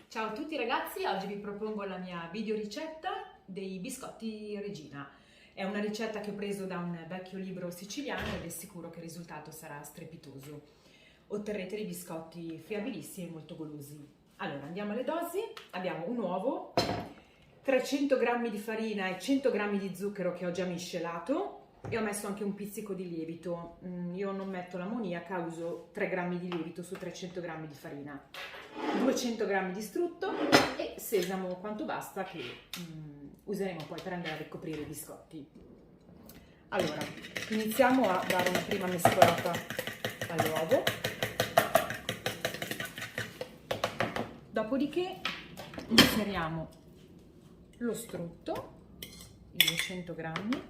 Ciao a tutti ragazzi, oggi vi propongo la mia video ricetta dei biscotti Regina. È una ricetta che ho preso da un vecchio libro siciliano ed è sicuro che il risultato sarà strepitoso. Otterrete dei biscotti fiabilissimi e molto golosi. Allora, andiamo alle dosi. Abbiamo un uovo, 300 g di farina e 100 g di zucchero che ho già miscelato e ho messo anche un pizzico di lievito. Io non metto l'ammoniaca, uso 3 g di lievito su 300 g di farina. 200 g di strutto e sesamo quanto basta che useremo poi per andare a ricoprire i biscotti. Allora, iniziamo a dare una prima mescolata all'uovo, dopodiché inseriamo lo strutto, i 200 g,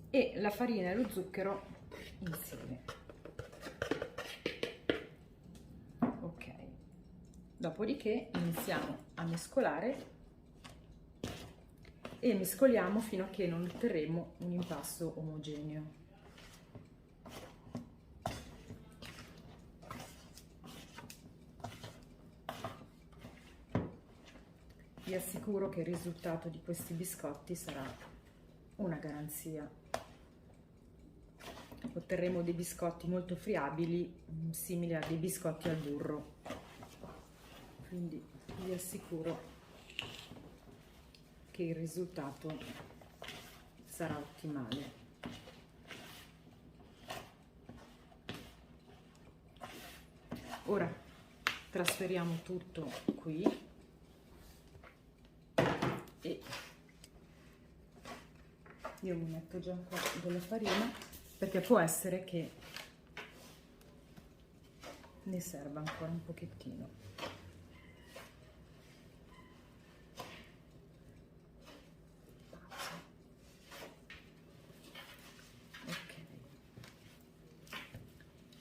e la farina e lo zucchero insieme. Dopodiché iniziamo a mescolare e mescoliamo fino a che non otterremo un impasto omogeneo. Vi assicuro che il risultato di questi biscotti sarà una garanzia. Otterremo dei biscotti molto friabili, simili a dei biscotti al burro. Quindi vi assicuro che il risultato sarà ottimale. Ora trasferiamo tutto qui e io mi metto già qua della farina perché può essere che ne serva ancora un pochettino.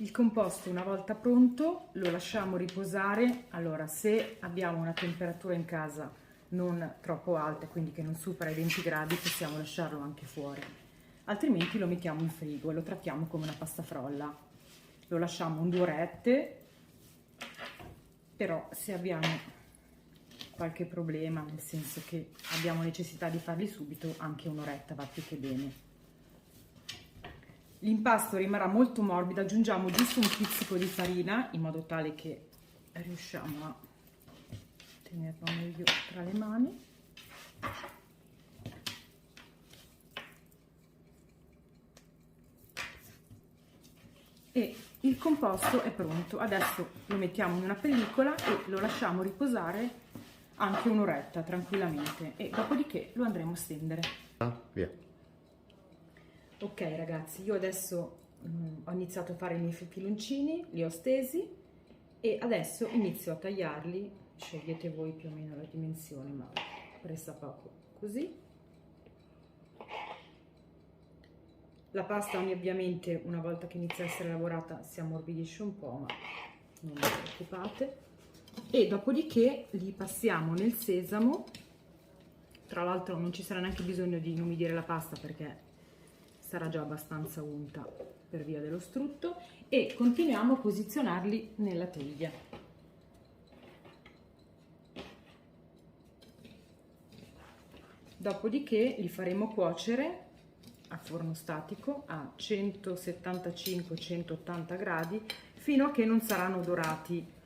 Il composto, una volta pronto, lo lasciamo riposare. Allora, se abbiamo una temperatura in casa non troppo alta, quindi che non supera i 20 gradi, possiamo lasciarlo anche fuori. Altrimenti lo mettiamo in frigo e lo trattiamo come una pasta frolla. Lo lasciamo un 2 orette, però se abbiamo qualche problema, nel senso che abbiamo necessità di farli subito, anche un'oretta va più che bene. L'impasto rimarrà molto morbido, aggiungiamo giusto un pizzico di farina in modo tale che riusciamo a tenerlo meglio tra le mani. E il composto è pronto. Adesso lo mettiamo in una pellicola e lo lasciamo riposare anche un'oretta tranquillamente e dopodiché lo andremo a stendere. Via. Ok ragazzi, io adesso ho iniziato a fare i miei filoncini, li ho stesi e adesso inizio a tagliarli, scegliete voi più o meno la dimensione, ma pressa poco, così. La pasta ovviamente una volta che inizia a essere lavorata si ammorbidisce un po', ma non vi preoccupate. E dopodiché li passiamo nel sesamo, tra l'altro non ci sarà neanche bisogno di inumidire la pasta perché sarà già abbastanza unta per via dello strutto, e continuiamo a posizionarli nella teglia. Dopodiché li faremo cuocere a forno statico a 175-180 gradi fino a che non saranno dorati.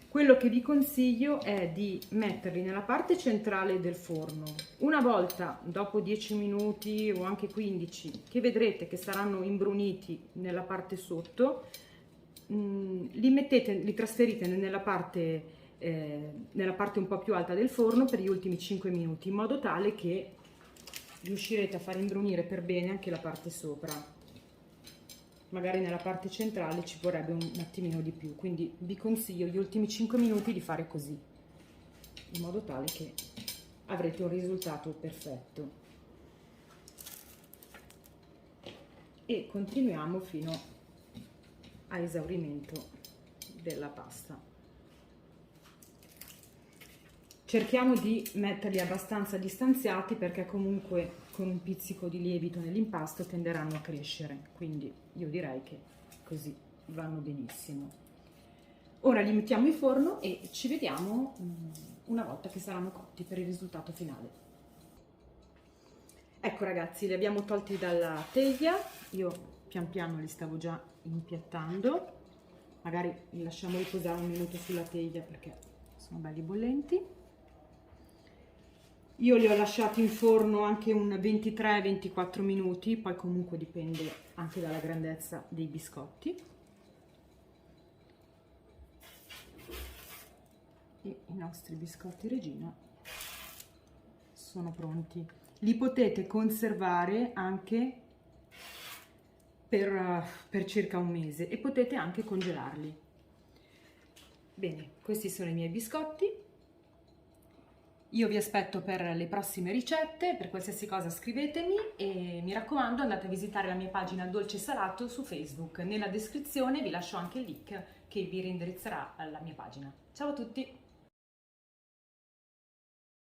Quello che vi consiglio è di metterli nella parte centrale del forno. Una volta, dopo 10 minuti o anche 15, che vedrete che saranno imbruniti nella parte sotto, li trasferite nella parte un po' più alta del forno per gli ultimi 5 minuti, in modo tale che riuscirete a far imbrunire per bene anche la parte sopra. Magari nella parte centrale ci vorrebbe un attimino di più, quindi vi consiglio gli ultimi 5 minuti di fare così, in modo tale che avrete un risultato perfetto. E continuiamo fino a esaurimento della pasta. Cerchiamo di metterli abbastanza distanziati perché comunque con un pizzico di lievito nell'impasto tenderanno a crescere, quindi io direi che così vanno benissimo. Ora li mettiamo in forno e ci vediamo una volta che saranno cotti per il risultato finale. Ecco ragazzi, li abbiamo tolti dalla teglia, io pian piano li stavo già impiattando, magari li lasciamo riposare un minuto sulla teglia perché sono belli bollenti. Io li ho lasciati in forno anche un 23-24 minuti, poi comunque dipende anche dalla grandezza dei biscotti. E i nostri biscotti Regina sono pronti. Li potete conservare anche per circa un mese e potete anche congelarli. Bene, questi sono i miei biscotti. Io vi aspetto per le prossime ricette, per qualsiasi cosa scrivetemi e mi raccomando andate a visitare la mia pagina Dolce Salato su Facebook. Nella descrizione vi lascio anche il link che vi reindirizzerà alla mia pagina. Ciao a tutti!